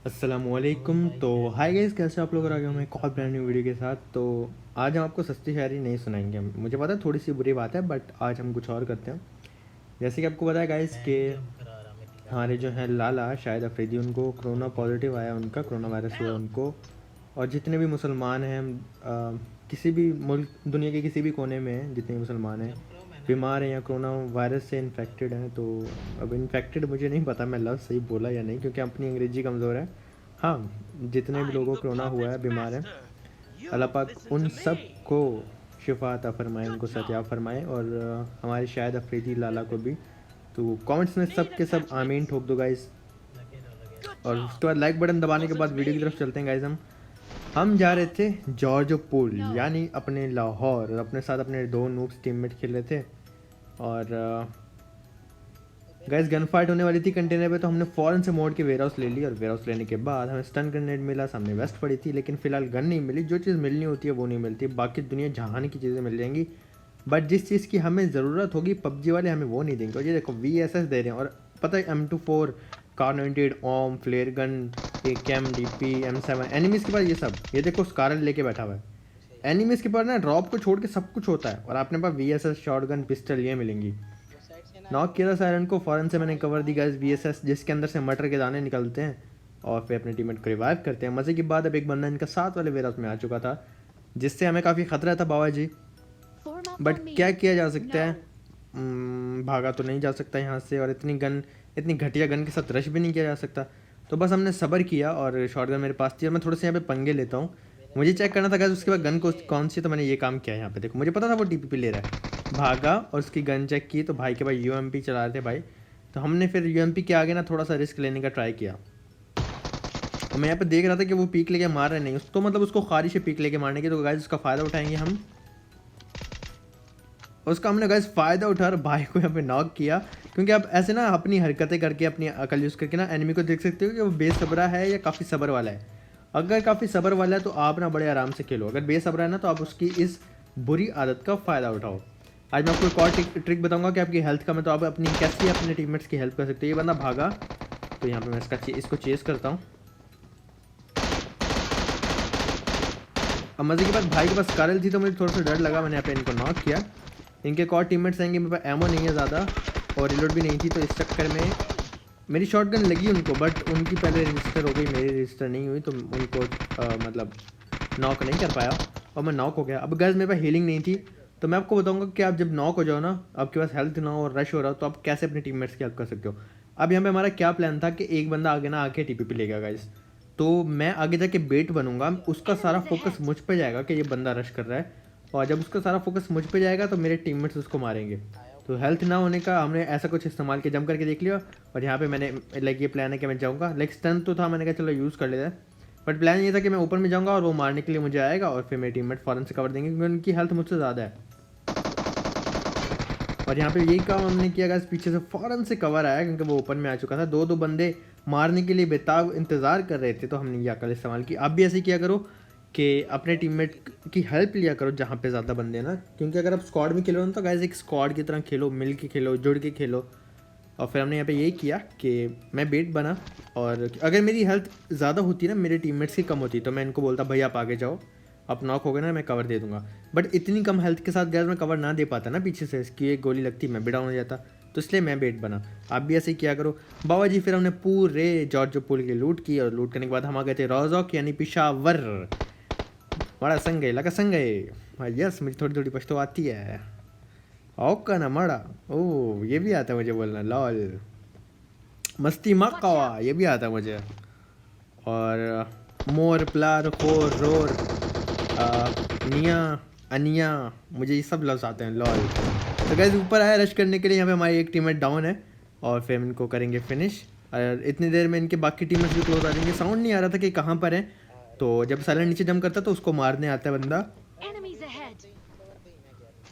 अस्सलामुअलैकुम। तो hi guys, कैसे आप लोग? आ गए मैं एक और ब्रांड न्यू वीडियो के साथ। तो आज हम आपको सस्ती शायरी नहीं सुनाएंगे। मुझे पता है थोड़ी सी बुरी बात है, बट आज हम कुछ और करते हैं। जैसे कि आपको पता है गाइस कि हमारे जो हैं लाला शाहिद अफरीदी, उनको कोरोना पॉजिटिव आया, उनका कोरोना वायरस हुआ उनको। और जितने भी मुसलमान हैं, किसी भी मुल्क दुनिया के किसी भी कोने में हैं, जितने भी मुसलमान हैं बीमार हैं या कोरोना वायरस से इन्फेक्टेड हैं। तो अब इन्फेक्टेड मुझे नहीं पता मैं लफ्ज़ सही बोला या नहीं, क्योंकि अपनी अंग्रेज़ी कमज़ोर है। हाँ, जितने भी लोगों को कोरोना हुआ है, बीमार हैं, अल्लाह पाक उन सब को शिफा अता फ़रमाए, उनको सेहत फ़रमाए। और हमारे शाहिद अफरीदी लाला को भी। तो कमेंट्स में सब के सब आमीन ठोक दो गाइस। और उसके बाद लाइक बटन दबाने के बाद वीडियो की तरफ चलते हैं गाइस। हम जा रहे थे जॉर्ज पूल यानी अपने लाहौर, और अपने साथ अपने दो नूब्स टीममेट खेल रहे थे। और गैस गन फाइट होने वाली थी कंटेनर पे, तो हमने फ़ौरन से मोड़ के वेयर हाउस ले ली। और वेयर हाउस लेने के बाद हमें स्टन ग्रेनेड मिला, सामने वेस्ट पड़ी थी, लेकिन फिलहाल गन नहीं मिली। जो चीज़ मिलनी होती है वो नहीं मिलती, बाकी दुनिया जहान की चीज़ें मिल जाएंगी। बट जिस चीज़ की हमें ज़रूरत होगी पबजी वाले हमें वो नहीं देंगे। और ये देखो VSS दे रहे हैं, और पता है M24, कार 98, ओम, flare gun, AK, DP, M7 enemies के पास ये सब। ये देखो स्कारल लेके बैठा हुआ है। एनिमीज़ के पास ना ड्रॉप को छोड़ के सब कुछ होता है, और आपने पास VSS, शॉटगन, पिस्टल ये मिलेंगी। नॉक किया था सायरन को, फ़ौरन से मैंने कवर दी गाइस VSS, जिसके अंदर से मटर के दाने निकलते हैं और फिर अपने टीममेट को रिवाइव करते हैं। मज़े की बात, अब एक बंदा इनका साथ वाले वेयर हाउस में आ चुका था, जिससे हमें काफ़ी ख़तरा था बाबा जी। बट क्या किया जा सकता है, भागा तो नहीं जा सकता यहाँ से, और इतनी घटिया गन के साथ रश भी नहीं किया जा सकता। तो बस हमने सब्र किया, और शॉटगन मेरे पास थी, और मैं थोड़े से यहाँ पे पंगे लेता हूँ। मुझे चेक करना था गाइस उसके बाद गन को कौन सी, तो मैंने ये काम किया यहाँ पे। देखो मुझे पता था वो TPP ले रहा है, भागा और उसकी गन चेक की, तो भाई के भाई UMP चला रहे थे भाई। तो हमने फिर UMP के आगे ना थोड़ा सा रिस्क लेने का ट्राई किया। और मैं यहाँ पे देख रहा था कि वो पीक लेके मार रहे नहीं, तो मतलब उसको ख्वाहिश है पीक लेके मारने की। तो गाइस उसका फ़ायदा उठाएंगे हम। उसका हमने गाइस फ़ायदा उठा भाई को यहाँ पे नॉक किया। क्योंकि आप ऐसे ना अपनी हरकतें करके, अपनी अकल यूज़ करके ना एनिमी को देख सकते हो कि वो बेसब्रा है या काफ़ी सब्र वाला है। अगर काफ़ी सब्र वाला है तो आप ना बड़े आराम से खेलो, अगर बेसब्रा है ना तो आप उसकी इस बुरी आदत का फ़ायदा उठाओ। आज मैं आपको एक और ट्रिक बताऊंगा कि आपकी हेल्थ का, मैं तो आप अपनी कैसे अपने टीममेट्स की हेल्प कर सकते हो। ये बंदा भागा, तो यहाँ पे मैं इसको चेस करता हूँ। अब मज़े की बात, भाई के पास कारल थी तो मुझे थोड़ा सा डर लगा, मैंने यहाँ पे इनको नॉक किया। इनके एक और टीममेट्स आएंगे, मेरे पास एमो नहीं है ज़्यादा, और रिलोड भी नहीं थी, तो इस चक्कर में मेरी शॉटगन लगी उनको, बट उनकी पहले रजिस्टर हो गई, मेरी रजिस्टर नहीं हुई, तो उनको मतलब नॉक नहीं कर पाया, और मैं नॉक हो गया। अब गैस मेरे पास हीलिंग नहीं थी। तो मैं आपको बताऊंगा कि आप जब नॉक हो जाओ ना, आपके पास हेल्थ ना हो और रश हो रहा हो, तो आप कैसे अपने टीममेट्स की हेल्प कर सकते हो। अब यहाँ पे हमारा क्या प्लान था कि एक बंदा आगे ना आके TPP लेगा गाइस, तो मैं आगे जाके बेट बनूंगा, उसका सारा फोकस मुझ पे जाएगा कि ये बंदा रश कर रहा है। और जब उसका सारा फोकस मुझ पे जाएगा तो मेरे टीममेट्स उसको मारेंगे। तो हेल्थ ना होने का हमने ऐसा कुछ इस्तेमाल किया, जम करके देख लिया। और यहाँ पे मैंने लाइक ये प्लान है कि मैं जाऊँगा, लाइक स्टन तो था, मैंने कहा चलो यूज़ कर लेते हैं। बट प्लान ये था कि मैं ऊपर में जाऊँगा और वो मारने के लिए मुझे आएगा, और फिर मेरे टीममेट फ़ौरन से कवर देंगे, क्योंकि उनकी हेल्थ मुझसे ज़्यादा है। और यहाँ पे यही काम हमने किया गाइस, पीछे से फ़ौरन से कवर आया, क्योंकि वो ओपन में आ चुका था। दो बंदे मारने के लिए बेताब इंतज़ार कर रहे थे, तो हमने ये अकल इस्तेमाल की। आप भी ऐसे किया करो कि अपने टीममेट की हेल्प लिया करो जहाँ पे ज़्यादा बंदे हैं ना, क्योंकि अगर आप स्क्वाड में खेलो ना, तो गाइस एक स्क्वाड की तरह खेलो, मिल के खेलो, जुड़ के खेलो। और फिर हमने यहाँ पे यही किया कि मैं बेट बना, और अगर मेरी हेल्थ ज़्यादा होती ना, मेरे टीममेट्स की कम होती, तो मैं इनको बोलता भाई आप आगे जाओ, आप नॉक हो गए ना, मैं कवर दे दूंगा। बट इतनी कम हेल्थ के साथ गैस मैं कवर ना दे पाता ना, पीछे से इसकी एक गोली लगती मैं भी डाउन हो जाता, तो इसलिए मैं बेट बना। आप भी ऐसे ही किया करो बाबा जी। फिर हमने पूरे जॉर्ज पुल की लूट की, और लूट करने के बाद हम आ गए थे रोज़ोक यानी पिशावर। बड़ा संग है, लगा संग है। यस, मुझे थोड़ी थोड़ी पश्तो आती है। ओका ना मड़ा, ओह ये भी आता है मुझे बोलना, लॉल मस्ती मक्का, ये भी आता है मुझे। और मोर, प्लार, खोर, रोर, निया, अनिया, मुझे ये सब लफ्ज़ आते हैं, लॉल। तो गैस ऊपर आया रश करने के लिए, यहाँ पे हमारी एक टीममेट डाउन है, और फिर हम इनको करेंगे फिनिश। और इतनी देर में इनके बाकी टीममेट्स भी क्लोज आ जाएंगे। साउंड नहीं आ रहा था कि कहाँ पर है, तो जब साइलेंट नीचे जंप करता तो उसको मारने आता है बंदा,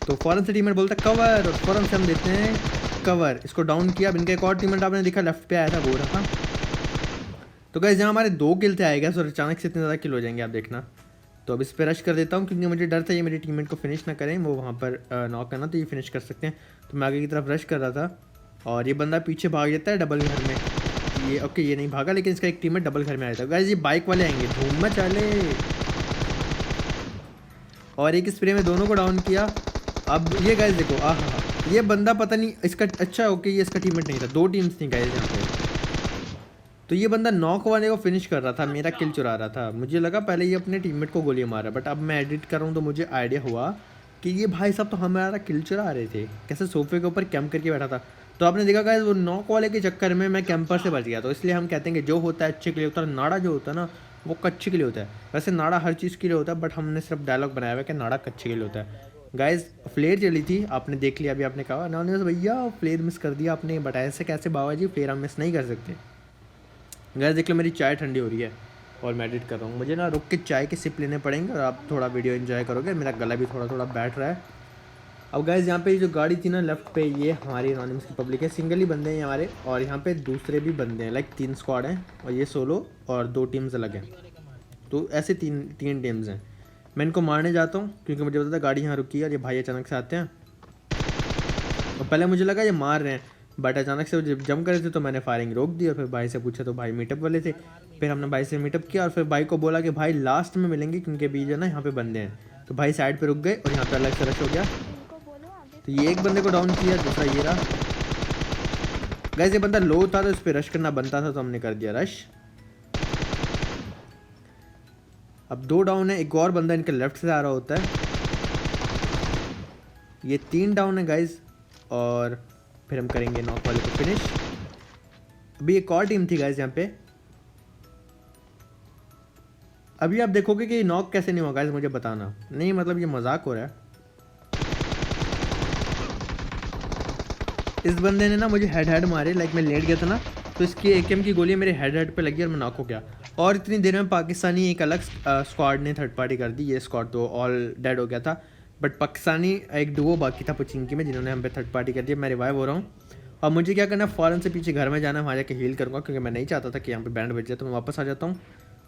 तो फ़ौरन से टीममेट बोलता है कवर, और फ़ौरन से हम देते हैं कवर। इसको डाउन किया। अब इनका एक और टीममेट आपने देखा लेफ्ट पे आया था, वो रहा। तो गाइस यहाँ हमारे 2 किल थे आएगा, और अचानक से इतने ज़्यादा किल हो जाएंगे आप देखना। तो अब इस पर रश कर देता हूँ, क्योंकि मुझे डर था ये मेरी टीममेट को फिनिश ना करें, वो वहाँ पर नॉक करना, तो ये फिनिश कर सकते हैं। तो मैं आगे की तरफ रश कर रहा था, और ये बंदा पीछे भाग जाता है डबल घर में। ये ओके ये नहीं भागा, लेकिन इसका एक टीममेट डबल घर में आया था। गाइस ये बाइक वाले आएंगे, धूम में चले, और एक स्प्रे में दोनों को डाउन किया। अब ये गाइस देखो, ये बंदा पता नहीं इसका, अच्छा ओके ये इसका टीममेट नहीं था, 2 टीम्स थी गाइस यहाँ पे। तो ये बंदा नॉक वाले को फिनिश कर रहा था, मेरा किल चुरा रहा था। मुझे लगा पहले ये अपने टीममेट को गोली मार रहा, बट अब मैं एडिट कर रहा हूँ तो मुझे आइडिया हुआ कि ये भाई साहब तो हमारा किल चुरा रहे थे, कैसे सोफे के ऊपर कैंप करके बैठा था। तो आपने देखा गाइस वो नॉक वाले के चक्कर में मैं कैंपर से बच गया। तो इसलिए हम कहते हैं कि जो होता है अच्छे के लिए होता है, नाड़ा जो होता है ना वो कच्चे के लिए होता है। वैसे नाड़ा हर चीज़ के लिए होता है, बट हमने सिर्फ डायलॉग बनाया हुआ है कि नाड़ा कच्चे के लिए होता है। गाइस फ्लेयर चली थी, आपने देख लिया, अभी आपने कहा ना भैया फ्लेयर मिस कर दिया आपने, बट ऐसे कैसे बाबा जी, फ्लेयर हम मिस नहीं कर सकते। गाइस देख लो मेरी चाय ठंडी हो रही है और मैं एडिट कर रहा हूँ, मुझे ना रुक के चाय के सिप लेने पड़ेंगे और आप थोड़ा वीडियो एंजॉय करोगे। मेरा गला भी थोड़ा थोड़ा बैठ रहा है। अब गाइस यहाँ पे जो गाड़ी थी ना लेफ्ट पे, ये हमारी एनोनिमस की पब्लिक है, सिंगल ही बंदे हैं हमारे, और यहाँ पे दूसरे भी बंदे हैं, लाइक 3 स्क्वाड हैं, और ये सोलो और 2 टीम्स अलग हैं। तो ऐसे तीन टीम्स हैं। मैं इनको मारने जाता हूँ क्योंकि मुझे पता था गाड़ी यहाँ रुकी है और ये भाई अचानक से आते हैं। और पहले मुझे लगा ये मार रहे हैं, बट अचानक से जब जंप करे थे तो मैंने फायरिंग रोक दी और फिर भाई से पूछा तो भाई मीटअप वाले थे। फिर हमने भाई से मीटअप किया और फिर भाई को बोला कि भाई लास्ट में मिलेंगे क्योंकि अभी जो ना यहाँ पे बंदे हैं। तो भाई साइड पे रुक गए और यहाँ पे अलग से रश हो गया। तो ये एक बंदे को डाउन किया, दूसरा ये रहा। गाइस ये बंदा लो था तो इस पर रश करना बनता था, तो हमने कर दिया रश। अब 2 डाउन है, एक और बंदा इनके लेफ्ट से आ रहा होता है। ये 3 डाउन है गाइस, और फिर हम करेंगे नॉक वाले को फिनिश। अभी एक और टीम थी गाइस यहाँ पे। अभी आप देखोगे कि नॉक कैसे नहीं हुआ गाइस, मुझे बताना। नहीं मतलब ये मजाक हो रहा है। इस बंदे ने ना मुझे हेड मारे, लाइक मैं लेट गया था ना, तो इसकी एकेएम की गोली मेरे हेड पे लगी और मैं नॉक हो गया। और इतनी देर में पाकिस्तानी एक अलग स्क्वाड ने थर्ड पार्टी कर दी। ये स्क्वाड तो ऑल डेड हो गया था, बट पाकिस्तानी एक डुओ बाकी था पुचिंकी में, जिन्होंने हम पे थर्ड पार्टी कर दी। मैं रिवाइव हो रहा हूँ और मुझे क्या करना है, फ़ौरन से पीछे घर में जाना, वहाँ जाके हील करूँगा क्योंकि मैं नहीं चाहता था कि यहाँ पे बैंड बज जाए। तो मैं वापस आ जाता हूँ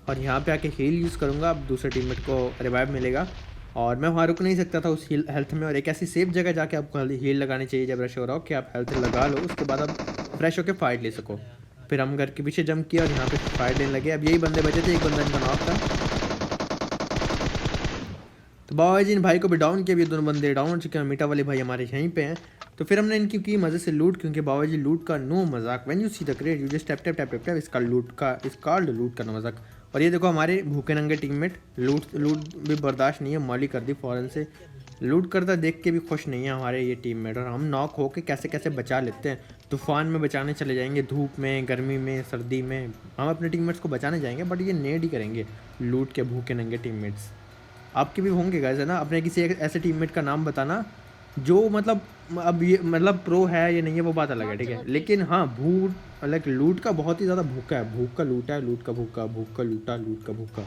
और यहाँ पे आके हील यूज़ करूँगा। अब दूसरे टीममेट को रिवाइव मिलेगा और मैं वहाँ रुक नहीं सकता था उस हेल्थ में। और एक ऐसी सेफ जगह जाके आपको हील लगानी चाहिए जब रश हो रहा हो कि आप हेल्थ लगा लो, उसके बाद आप फ्रेश होकर फाइट ले सको। फिर हम घर के पीछे जंप किया और यहाँ पे फाइट लेने लगे। अब यही बंदे बचे थे, एक बंदा इनका नॉक था। तो बाबा जी इन भाई को भी डाउन किया, अभी 2 बंदे डाउन हो चुके हैं। मीठा वाले भाई हमारे यहीं पे हैं। तो फिर हमने इनकी की मज़े से लूट, क्योंकि बाबा जी लूट का नो मजाक। When you see the crate you just tap tap tap tap tap, इसका लूट का नो मजाक। और ये देखो हमारे भूखे नंगे टीममेट, लूट भी बर्दाश्त नहीं है, मॉली कर दी फ़ौरन से। लूट करता देख के भी खुश नहीं है हमारे ये टीममेट, और हम नॉक होके कैसे कैसे बचा लेते हैं। तूफान में बचाने चले जाएंगे, धूप में, गर्मी में, सर्दी में, हम अपने टीममेट्स को बचाने जाएंगे, बट ये नेड ही करेंगे लूट के भूखे नंगे टीममेट्स। आपके भी होंगे गाइस, है ना? अपने किसी ऐसे टीममेट का नाम बताना जो मतलब अब ये मतलब प्रो है या नहीं है वो बात अलग है, ठीक है, लेकिन हाँ भूख लाइक लूट का बहुत ही ज़्यादा भूखा है। भूख का लूटा है, लूट का भूखा, भूख का लूटा, लूट का भूखा।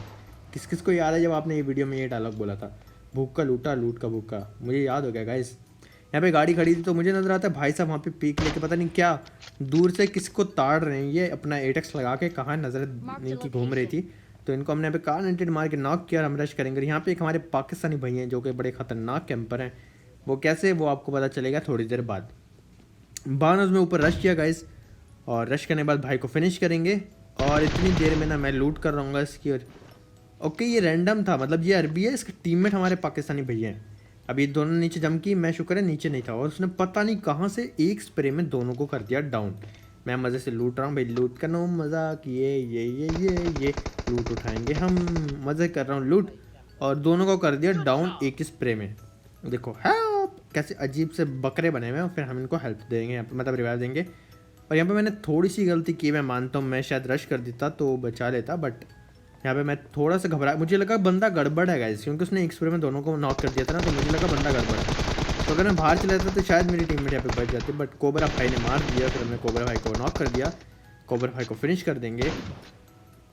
किस किस को याद है जब आपने ये वीडियो में ये डायलॉग बोला था, भूख का लूटा, लूट का भूखा? मुझे याद हो गया गाइस। यहाँ पे गाड़ी खड़ी थी तो मुझे नजर आता है भाई साहब वहाँ पे पीक लेके पता नहीं क्या दूर से किसको ताड़ रहे हैं। ये अपना एटेक्स लगा के कहाँ नजर इनकी घूम रही थी। तो इनको हमने यहाँ पे कार नेटेड मार के नॉक किया और हम रश करेंगे। यहाँ पे एक हमारे पाकिस्तानी भाई हैं जो कि बड़े ख़तरनाक कैंपर हैं। वो कैसे, वो आपको पता चलेगा थोड़ी देर बाद। बानोज में ऊपर रश किया गाइस, और रश करने के बाद भाई को फिनिश करेंगे। और इतनी देर में ना मैं लूट कर रहूँगा इसकी। और ओके ये रैंडम था, मतलब ये अरबी है, इसका टीममेट हमारे पाकिस्तानी भैया हैं। अभी दोनों नीचे जम की, मैं शुक्र है नीचे नहीं था, और उसने पता नहीं कहाँ से एक स्प्रे में दोनों को कर दिया डाउन। मैं मज़े से लूट रहा हूँ भाई, लूट का नो मज़ाक, ये लूट उठाएंगे हम, मज़े कर रहा हूँ लूट, और दोनों को कर दिया डाउन एक स्प्रे में। देखो हेल्प, कैसे अजीब से बकरे बने हुए हैं। फिर हम इनको हेल्प देंगे, मतलब रिवाइव देंगे। और यहाँ पे मैंने थोड़ी सी गलती की, मैं मानता हूँ, मैं शायद रश कर देता तो बचा लेता, बट यहाँ पे मैं थोड़ा सा घबरा, मुझे लगा बंदा गड़बड़ है गाइस, क्योंकि उसने एक स्प्रे में दोनों को नॉक कर दिया था ना, तो मुझे लगा बंदा गड़बड़ है। तो अगर मैं बाहर चला जाता तो शायद मेरी टीममेट यहाँ पे बच जाती, बट कोबरा भाई ने मार दिया। फिर हमने कोबरा भाई को नॉक कर दिया, कोबरा भाई को फिनिश कर देंगे।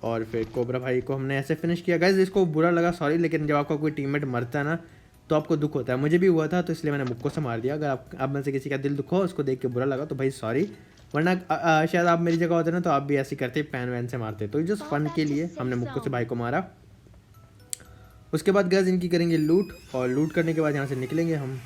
और फिर कोबरा भाई को हमने ऐसे फिनिश किया गाइस। इसको बुरा लगा सॉरी, लेकिन जब आपका कोई टीममेट मरता है ना तो आपको दुख होता है। मुझे भी हुआ था, तो इसलिए मैंने मुक्को से मार दिया। अगर आप में से किसी का दिल दुख हो, उसको देख के बुरा लगा तो भाई सॉरी, वरना शायद आप मेरी जगह होते ना तो आप भी ऐसे करते, पैन वैन से मारते। तो जस्ट फन के लिए हमने मुक्को से भाई को मारा। उसके बाद गाइस इनकी करेंगे लूट, और लूट करने के बाद यहाँ से निकलेंगे हम।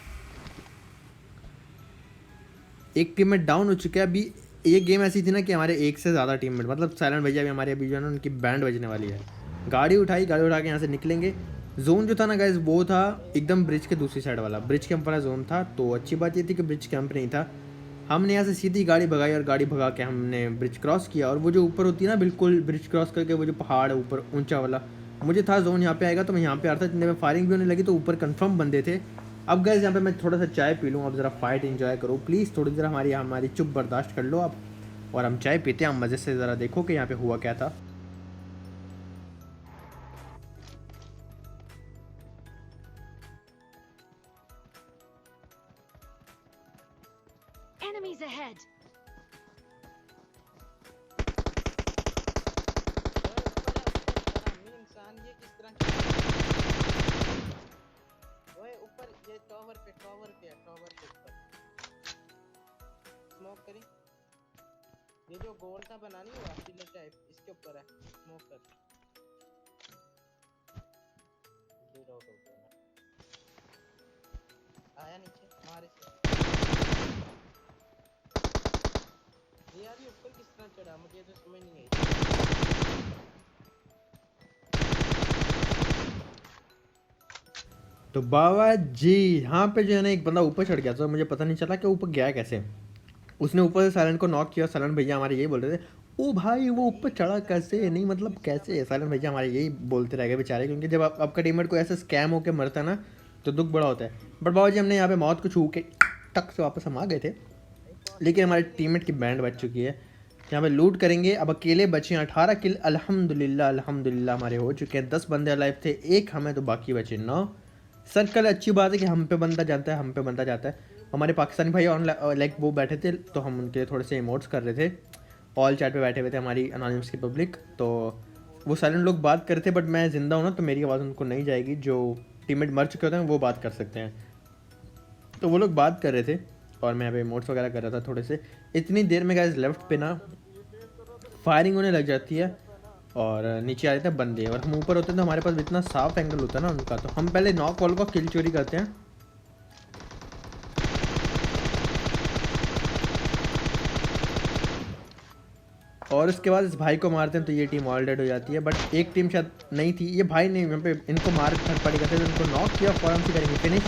एक टीम में डाउन हो चुका है। अभी ये गेम ऐसी थी ना कि हमारे एक से ज़्यादा टीममेट, मतलब साइलेंट भैया भी हमारे अभी जो है ना उनकी बैंड बजने वाली है। गाड़ी उठाई, गाड़ी उठा के यहाँ से निकलेंगे। जोन जो था ना गाइस वो था एकदम ब्रिज के दूसरी साइड वाला, ब्रिज कैंप वाला जोन था। तो अच्छी बात ये थी कि ब्रिज कैंप नहीं था। हमने यहाँ से सीधी गाड़ी भगाई और गाड़ी भगा के हमने ब्रिज क्रॉस किया। और वो जो ऊपर होती है ना बिल्कुल ब्रिज क्रॉस करके वो जो पहाड़ है ऊपर ऊंचा वाला, मुझे था जोन यहाँ पे आएगा तो मैं यहाँ पे आ रहा था। जितने में फायरिंग भी होने लगी तो ऊपर कंफर्म बंदे थे। अब गैस यहाँ पे मैं थोड़ा सा चाय पी लूँ, अब ज़रा फाइट एंजॉय करो प्लीज़, थोड़ी देर हमारी हमारी चुप बर्दाश्त कर लो आप। और हम चाय पीते हैं, हम मज़े से ज़रा देखो कि यहाँ पे हुआ क्या था। Enemies ahead! इंसान ये किस तरह ओए ऊपर ये टावर पे टावर के ऊपर स्मोक करी। ये जो गोल सा बना नहीं हुआ पिलर टाइप इसके ऊपर है, स्मोक कर। लीड आउट हो गया मैं, आया नीचे मारे से। ये यार ये ऊपर किस तरह चढ़ा मुझे तो समझ नहीं आई। तो बाबा जी यहाँ पे जो है ना एक बंदा ऊपर चढ़ गया था, मुझे पता नहीं चला कि ऊपर गया कैसे। उसने ऊपर से साइलेंट को नॉक किया। साइलेंट भैया हमारे यही बोल रहे थे, ओ भाई वो ऊपर चढ़ा कैसे, नहीं मतलब कैसे। साइलेंट भैया हमारे यही बोलते रह गए बेचारे, क्योंकि जब आपका टीममेट को ऐसे स्कैम होकर मरता है ना तो दुख बड़ा होता है। बट बाबा जी हमने यहाँ पे मौत को छू के टक से वापस हम आ गए थे, लेकिन हमारे टीममेट की बैंड बच चुकी है। यहाँ पे लूट करेंगे। अब अकेले बचे हैं 18 किल अल्हम्दुलिल्लाह अल्हम्दुलिल्लाह हमारे हो चुके हैं। 10 बंदे अलाइव थे, एक हमें तो बाकी बचे 9। सर्कल अच्छी बात है कि हम पे बंदा जाता है, हम पे बंदा जाता है। हमारे पाकिस्तानी भाई ऑन लाइक वो बैठे थे तो हम उनके थोड़े से इमोट्स कर रहे थे। ऑल चैट पे बैठे हुए थे हमारी अनोनिमस की पब्लिक, तो वो साइलेंट लोग बात कर रहे थे। बट मैं ज़िंदा हूँ ना तो मेरी आवाज़ उनको नहीं जाएगी, जो टीममेट मर चुके होते हैं वो बात कर सकते हैं। तो वो लोग बात कर रहे थे और मैं यहाँ पे इमोट्स वगैरह कर रहा था थोड़े से। इतनी देर में गाइस लेफ्ट पे ना फायरिंग होने लग जाती है और नीचे आ जाते हैं बंदे, और हम ऊपर होते हैं तो हमारे पास इतना साफ एंगल होता है ना उनका, तो हम पहले नॉक वॉल को किल चोरी करते हैं। और उसके बाद इस भाई को मारते हैं तो ये टीम ऑल डेड हो जाती है। बट एक टीम शायद नहीं थी, ये भाई नहीं, यहाँ पे इनको मार थर्ड पार्टी करते थे, इनको नॉक किया, फौरन से करेंगे फिनिश।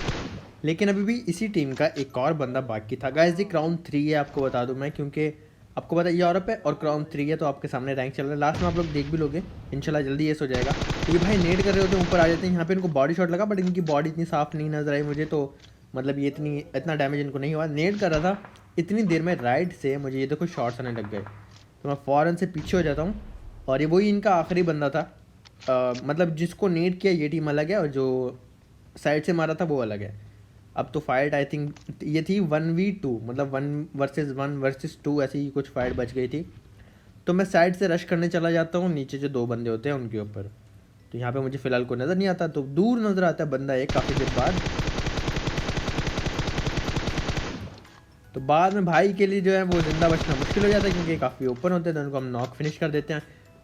लेकिन अभी भी इसी टीम का एक और बंदा बाकी था। गाइस ये क्राउन 3 है, आपको बता दूं मैं, क्योंकि आपको पता है यूरोप है और क्राउन 3 है तो आपके सामने रैंक चल रहा है। लास्ट में आप लोग देख भी लोगे इंशाल्लाह, जल्दी ये हो जाएगा। तो ये भाई नेट कर रहे होते हैं, ऊपर आ जाते हैं। यहाँ पे इनको बॉडी शॉट लगा बट इनकी बॉडी इतनी साफ नहीं नजर आई मुझे, तो मतलब ये इतना डैमेज इनको नहीं हुआ। नेट कर रहा था इतनी देर में राइट से मुझे ये देखो शॉट्स आने लग गए, तो मैं फ़ौरन से पीछे हो जाता हूँ। और ये वही इनका आखिरी बंदा था, मतलब जिसको नेट किया ये टीम अलग है और जो साइड से मारा था वो अलग है। अब तो फाइट आई थिंक ये थी 1v2, मतलब 1 वर्सेस 1 वर्सेस 2 ऐसी ही कुछ फाइट बच गई थी। तो मैं साइड से रश करने चला जाता हूँ, नीचे जो 2 बंदे होते हैं उनके ऊपर। तो यहाँ पे मुझे फ़िलहाल कोई नज़र नहीं आता, तो दूर नज़र आता है बंदा एक काफ़ी देर बाद। तो बाद में भाई के लिए जो है वो ज़िंदा बचना मुश्किल हो जाता है, क्योंकि काफ़ी ओपन होते हैं, तो उनको हम नॉक फिनिश कर देते हैं।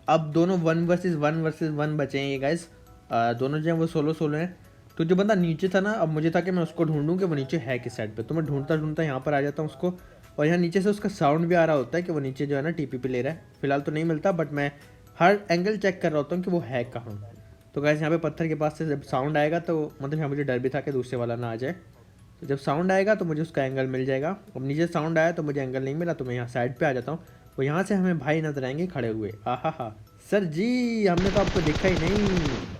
अब दोनों 1 वर्सेस 1 बचे हैं ये गाइस, दोनों जो हैं वो सोलो सोलो हैं। तो जो बंदा नीचे था ना, अब मुझे था कि मैं उसको ढूंढूं कि वो नीचे है किस साइड पे, तो मैं ढूंढता ढूंढता यहाँ पर आ जाता हूँ उसको। और यहाँ नीचे से उसका साउंड भी आ रहा होता है कि वो नीचे जो है ना टीपीपी ले रहा है। फिलहाल तो नहीं मिलता, बट मैं हर एंगल चेक कर रहा होता हूँ कि वो है कहाँ। तो गाइस यहाँ पे पत्थर के पास से जब साउंड आएगा तो मतलब यहाँ मुझे डर भी था कि दूसरे वाला ना आ जाए। तो जब साउंड आएगा तो मुझे उसका एंगल मिल जाएगा। अब नीचे साउंड आया तो मुझे एंगल नहीं मिला, तो मैं यहाँ साइड पे आ जाता हूँ। और यहाँ से हमें भाई नजर आएंगे खड़े हुए। आहा सर जी, हमने तो आपको देखा ही नहीं।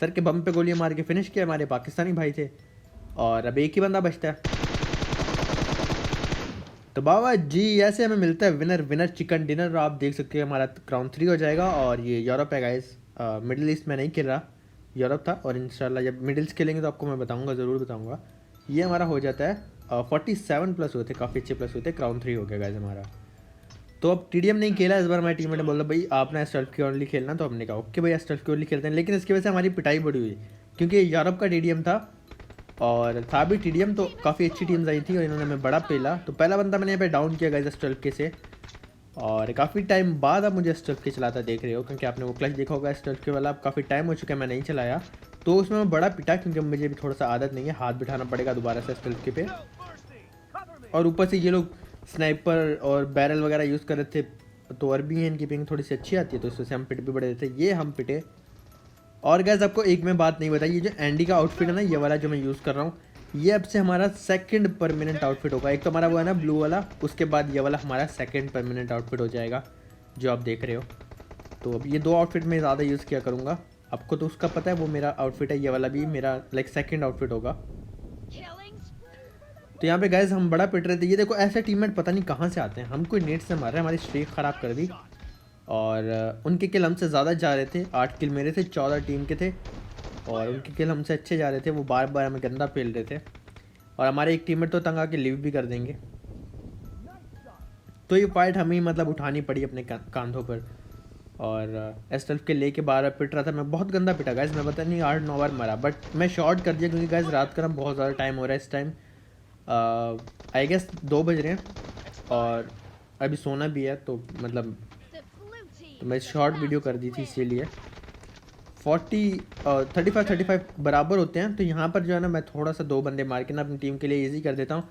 सर के बम पे गोलियां मार के फिनिश किया, हमारे पाकिस्तानी भाई थे। और अब एक ही बंदा बचता है। तो बाबा जी ऐसे हमें मिलता है विनर विनर चिकन डिनर। आप देख सकते हैं हमारा क्राउन 3 हो जाएगा। और ये यूरोप है गाइस, मिडिल ईस्ट में नहीं खेल रहा, यूरोप था। और इंशाल्लाह जब मिडिल ईस्ट खेलेंगे तो आपको मैं बताऊंगा, ज़रूर बताऊंगा। ये हमारा हो जाता है 47 प्लस हुए थे, काफ़ी अच्छे प्लस हुए थे। क्राउन 3 हो गया गाइस हमारा। तो अब टीडीएम नहीं खेला इस बार, हमारी टीम ने बोला भाई आप ना स्टल्फ की ओनली खेलना, तो हमने कहा ओके भाई स्टल्फ की ओनली खेलते हैं। लेकिन इसकी वजह से हमारी पिटाई बड़ी हुई, क्योंकि यूरोप का टीडीएम था और था भी टीडीएम, तो काफ़ी अच्छी टीम्स आई थी और इन्होंने हमें बड़ा पेला। तो पहला बंदा मैंने यहाँ पे डाउन किया गाइस स्टल्फ के से। और काफ़ी टाइम बाद अब मुझे स्टल्फ के चलाता देख रहे हो, क्योंकि आपने वो क्लच देखा होगा स्टल्फ के वाला। अब काफ़ी टाइम हो चुका है मैं नहीं चलाया, तो उसमें मैं बड़ा पिटा, क्योंकि मुझे भी थोड़ा सा आदत नहीं है, हाथ बिठाना पड़ेगा दोबारा से स्टल्फ के पे। और ऊपर से ये लोग स्नाइपर और बैरल वगैरह यूज़ कर रहे थे, तो और भी इनकी पिंग थोड़ी सी अच्छी आती है, तो इस वजह से हम पिट भी बड़े देते। ये हम पिटे। और गैस आपको एक मैं बात नहीं बताई, ये जो एंडी का आउटफिट है ना, ये वाला जो मैं यूज़ कर रहा हूँ, ये अब से हमारा सेकंड परमानेंट आउटफिट होगा। एक तो हमारा वो है ना ब्लू वाला, उसके बाद ये वाला हमारा सेकंड परमानेंट आउटफिट हो जाएगा जो आप देख रहे हो। तो अब ये 2 आउटफिट में ज़्यादा यूज़ किया करूँगा। आपको तो उसका पता है, वो मेरा आउटफिट है, ये वाला भी मेरा लाइक सेकंड आउटफिट होगा। तो यहाँ पे गाइस हम बड़ा पिट रहे थे। ये देखो ऐसे टीममेट पता नहीं कहाँ से आते हैं, हम कोई नेट से मार रहे हैं, हमारी स्ट्रीक ख़राब कर दी। और उनके किल हमसे ज़्यादा जा रहे थे, 8 किल मेरे थे, 14 टीम के थे, और उनके किल हमसे अच्छे जा रहे थे। वो बार बार हमें गंदा पेल रहे थे, और हमारे एक टीममेट तो तंग आके लीव भी कर देंगे। तो ये फाइट हमें मतलब उठानी पड़ी अपने कांधों पर। और S12 के लेके 12 पिट रहा था मैं, बहुत गंदा पिटा गाइस, मैं पता नहीं 8-9 बार मरा, बट मैं शॉर्ट कर दिया क्योंकि गाइस रात का ना बहुत ज़्यादा टाइम हो रहा है इस टाइम। आई गेस 2 बज रहे हैं और अभी सोना भी है, तो मतलब तो मैं शॉर्ट वीडियो कर दी थी इसीलिए। 35 बराबर होते हैं, तो यहाँ पर जो है ना मैं थोड़ा सा 2 बंदे मार के ना अपनी टीम के लिए ईजी कर देता हूँ,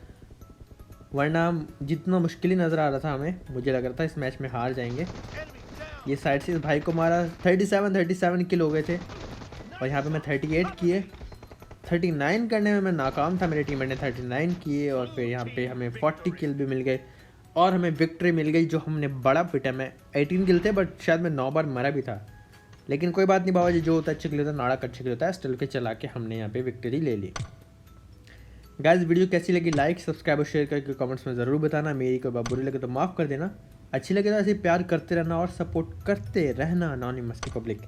वरना जितना मुश्किल ही नज़र आ रहा था हमें, मुझे लग रहा था इस मैच में हार जाएंगे। ये साइड से इस भाई को मारा, 37 किल हो गए थे, और यहाँ पे मैं 38 किए। 39 करने में मैं नाकाम था, मेरे टीममेट ने 39 किए, और फिर यहाँ पे हमें 40 किल भी मिल गए और हमें विक्ट्री मिल गई, जो हमने बड़ा पिटा। मैं 18 किल थे, बट शायद मैं 9 बार मरा भी था, लेकिन कोई बात नहीं बाबा जी, जो होता है अच्छे के लिए होता है, नाड़ा अच्छे के लिए होता है। स्टिल के चला के हमने यहाँ पे विक्ट्री ले ली। गाइस वीडियो कैसी लगी, लाइक सब्सक्राइब और शेयर करके कमेंट्स में ज़रूर बताना। मेरी कोई बात बुरी लगे तो माफ़ कर देना, अच्छी लगे तो ऐसे प्यार करते रहना और सपोर्ट करते रहना अनोनिमस की पब्लिक।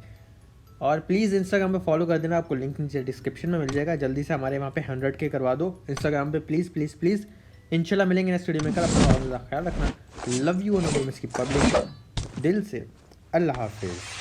और प्लीज़ इंस्टाग्राम पे फॉलो कर देना, आपको लिंक नीचे डिस्क्रिप्शन में मिल जाएगा। जल्दी से हमारे वहाँ पे 100K करवा दो इंस्टाग्राम पे, प्लीज़ प्लीज़ प्लीज़। इंशाल्लाह मिलेंगे नेक्स्ट वीडियो में। कल अपना ख्याल रखना। लव यू अनोनिमस की पब्लिक, दिल से। अल्लाह हाफिज़।